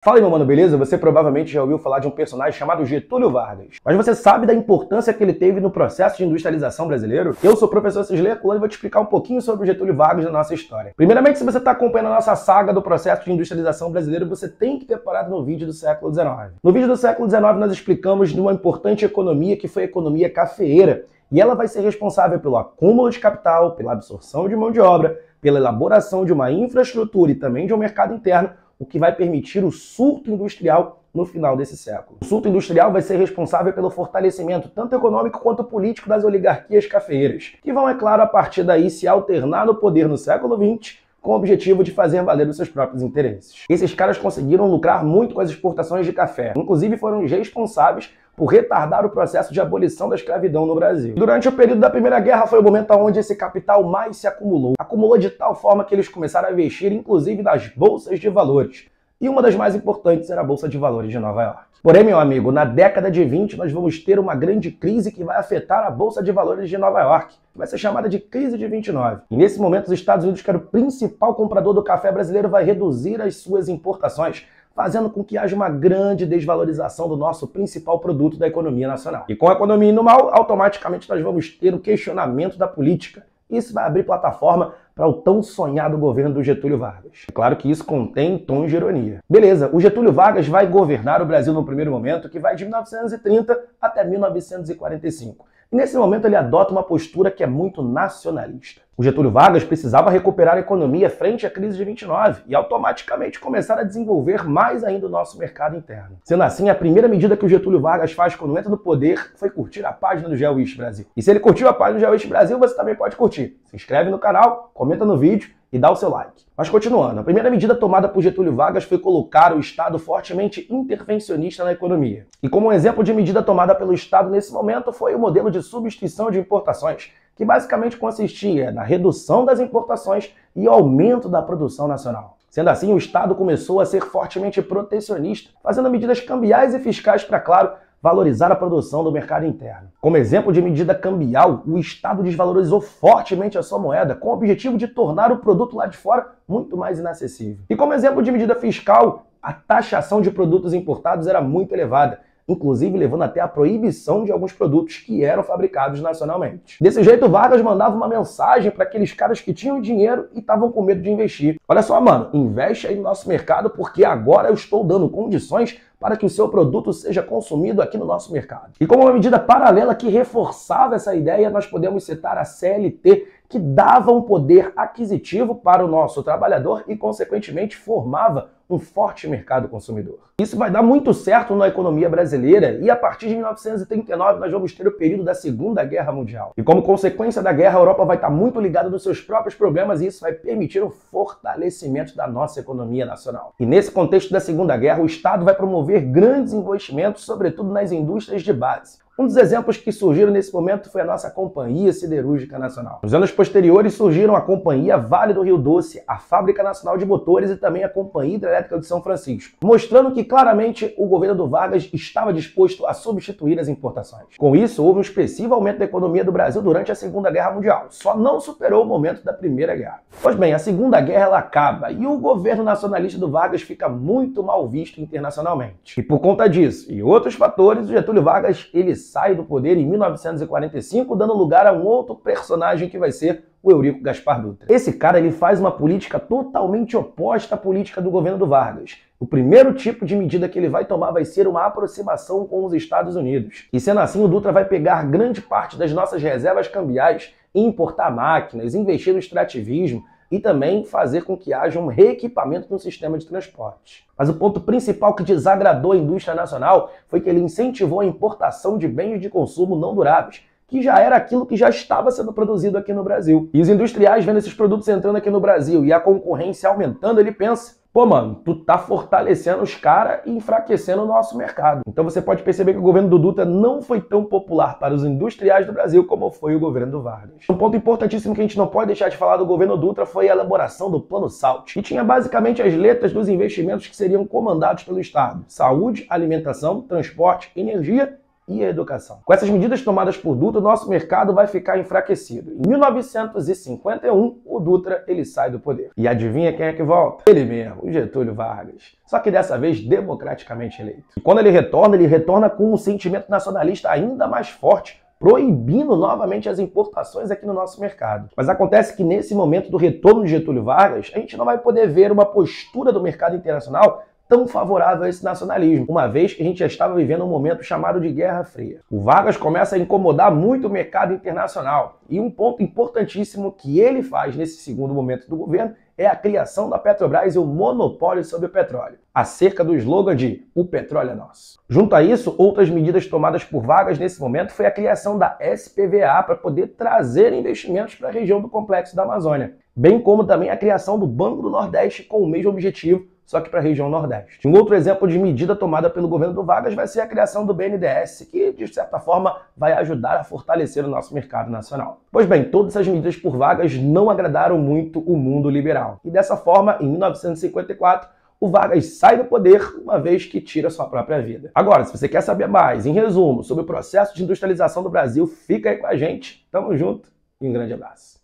Fala aí, meu mano, beleza? Você provavelmente já ouviu falar de um personagem chamado Getúlio Vargas. Mas você sabe da importância que ele teve no processo de industrialização brasileiro? Eu sou o professor Cisley Aculano e vou te explicar um pouquinho sobre o Getúlio Vargas na nossa história. Primeiramente, se você está acompanhando a nossa saga do processo de industrialização brasileiro, você tem que ter parado no vídeo do século XIX. No vídeo do século XIX, nós explicamos de uma importante economia que foi a economia cafeeira. E ela vai ser responsável pelo acúmulo de capital, pela absorção de mão de obra, pela elaboração de uma infraestrutura e também de um mercado interno, o que vai permitir o surto industrial no final desse século. O surto industrial vai ser responsável pelo fortalecimento tanto econômico quanto político das oligarquias cafeeiras, que vão, é claro, a partir daí se alternar no poder no século XX com o objetivo de fazer valer os seus próprios interesses. Esses caras conseguiram lucrar muito com as exportações de café, inclusive foram os responsáveis por retardar o processo de abolição da escravidão no Brasil. Durante o período da Primeira Guerra foi o momento onde esse capital mais se acumulou. Acumulou de tal forma que eles começaram a investir inclusive nas bolsas de valores. E uma das mais importantes era a Bolsa de Valores de Nova York. Porém, meu amigo, na década de 20 nós vamos ter uma grande crise que vai afetar a Bolsa de Valores de Nova York, que vai ser chamada de crise de 29. E nesse momento os Estados Unidos, que era o principal comprador do café brasileiro, vai reduzir as suas importações, fazendo com que haja uma grande desvalorização do nosso principal produto da economia nacional. E com a economia indo mal, automaticamente nós vamos ter o questionamento da política. Isso vai abrir plataforma para o tão sonhado governo do Getúlio Vargas. É claro que isso contém tons de ironia. Beleza, o Getúlio Vargas vai governar o Brasil no primeiro momento, que vai de 1930 até 1945. E nesse momento ele adota uma postura que é muito nacionalista. O Getúlio Vargas precisava recuperar a economia frente à crise de 29 e automaticamente começar a desenvolver mais ainda o nosso mercado interno. Sendo assim, a primeira medida que o Getúlio Vargas faz quando entra no poder foi curtir a página do GeoWish Brasil. E se ele curtiu a página do GeoWish Brasil, você também pode curtir. Se inscreve no canal, comenta no vídeo e dá o seu like. Mas continuando, a primeira medida tomada por Getúlio Vargas foi colocar o Estado fortemente intervencionista na economia. E como um exemplo de medida tomada pelo Estado nesse momento foi o modelo de substituição de importações, que basicamente consistia na redução das importações e aumento da produção nacional. Sendo assim, o Estado começou a ser fortemente protecionista, fazendo medidas cambiais e fiscais para, claro, valorizar a produção do mercado interno. Como exemplo de medida cambial, o Estado desvalorizou fortemente a sua moeda, com o objetivo de tornar o produto lá de fora muito mais inacessível. E como exemplo de medida fiscal, a taxação de produtos importados era muito elevada, inclusive levando até a proibição de alguns produtos que eram fabricados nacionalmente. Desse jeito, Vargas mandava uma mensagem para aqueles caras que tinham dinheiro e estavam com medo de investir. Olha só, mano, investe aí no nosso mercado porque agora eu estou dando condições para que o seu produto seja consumido aqui no nosso mercado. E como uma medida paralela que reforçava essa ideia, nós podemos citar a CLT, que dava um poder aquisitivo para o nosso trabalhador e, consequentemente, formava um forte mercado consumidor. Isso vai dar muito certo na economia brasileira e a partir de 1939 nós vamos ter o período da Segunda Guerra Mundial. E como consequência da guerra, a Europa vai estar muito ligada nos seus próprios problemas e isso vai permitir o fortalecimento da nossa economia nacional. E nesse contexto da Segunda Guerra, o Estado vai promover grandes investimentos, sobretudo nas indústrias de base. Um dos exemplos que surgiram nesse momento foi a nossa Companhia Siderúrgica Nacional. Nos anos posteriores surgiram a Companhia Vale do Rio Doce, a Fábrica Nacional de Motores e também a Companhia Hidrelétrica de São Francisco, mostrando que claramente o governo do Vargas estava disposto a substituir as importações. Com isso, houve um expressivo aumento da economia do Brasil durante a Segunda Guerra Mundial, só não superou o momento da Primeira Guerra. Pois bem, a Segunda Guerra ela acaba e o governo nacionalista do Vargas fica muito mal visto internacionalmente. E por conta disso e outros fatores, o Getúlio Vargas ele sai do poder em 1945, dando lugar a um outro personagem que vai ser o Eurico Gaspar Dutra. Esse cara ele faz uma política totalmente oposta à política do governo do Vargas. O primeiro tipo de medida que ele vai tomar vai ser uma aproximação com os Estados Unidos. E sendo assim, o Dutra vai pegar grande parte das nossas reservas cambiais e importar máquinas, investir no extrativismo, e também fazer com que haja um reequipamento no sistema de transporte. Mas o ponto principal que desagradou a indústria nacional foi que ele incentivou a importação de bens de consumo não duráveis, que já era aquilo que já estava sendo produzido aqui no Brasil. E os industriais vendo esses produtos entrando aqui no Brasil e a concorrência aumentando, ele pensa, pô, mano, tu tá fortalecendo os caras e enfraquecendo o nosso mercado. Então você pode perceber que o governo do Dutra não foi tão popular para os industriais do Brasil como foi o governo do Vargas. Um ponto importantíssimo que a gente não pode deixar de falar do governo Dutra foi a elaboração do Plano SALT, que tinha basicamente as letras dos investimentos que seriam comandados pelo Estado: saúde, alimentação, transporte, energia e a educação. Com essas medidas tomadas por Dutra, o nosso mercado vai ficar enfraquecido. Em 1951, o Dutra ele sai do poder. E adivinha quem é que volta? Ele mesmo, o Getúlio Vargas. Só que dessa vez democraticamente eleito. E quando ele retorna com um sentimento nacionalista ainda mais forte, proibindo novamente as importações aqui no nosso mercado. Mas acontece que nesse momento do retorno de Getúlio Vargas, a gente não vai poder ver uma postura do mercado internacional tão favorável a esse nacionalismo, uma vez que a gente já estava vivendo um momento chamado de Guerra Fria. O Vargas começa a incomodar muito o mercado internacional, e um ponto importantíssimo que ele faz nesse segundo momento do governo é a criação da Petrobras e o monopólio sobre o petróleo, acerca do slogan de "O petróleo é nosso". Junto a isso, outras medidas tomadas por Vargas nesse momento foi a criação da SPVA para poder trazer investimentos para a região do Complexo da Amazônia, bem como também a criação do Banco do Nordeste com o mesmo objetivo, só que para a região Nordeste. Um outro exemplo de medida tomada pelo governo do Vargas vai ser a criação do BNDES, que, de certa forma, vai ajudar a fortalecer o nosso mercado nacional. Pois bem, todas essas medidas por Vargas não agradaram muito o mundo liberal. E dessa forma, em 1954, o Vargas sai do poder, uma vez que tira sua própria vida. Agora, se você quer saber mais, em resumo, sobre o processo de industrialização do Brasil, fica aí com a gente. Tamo junto e um grande abraço.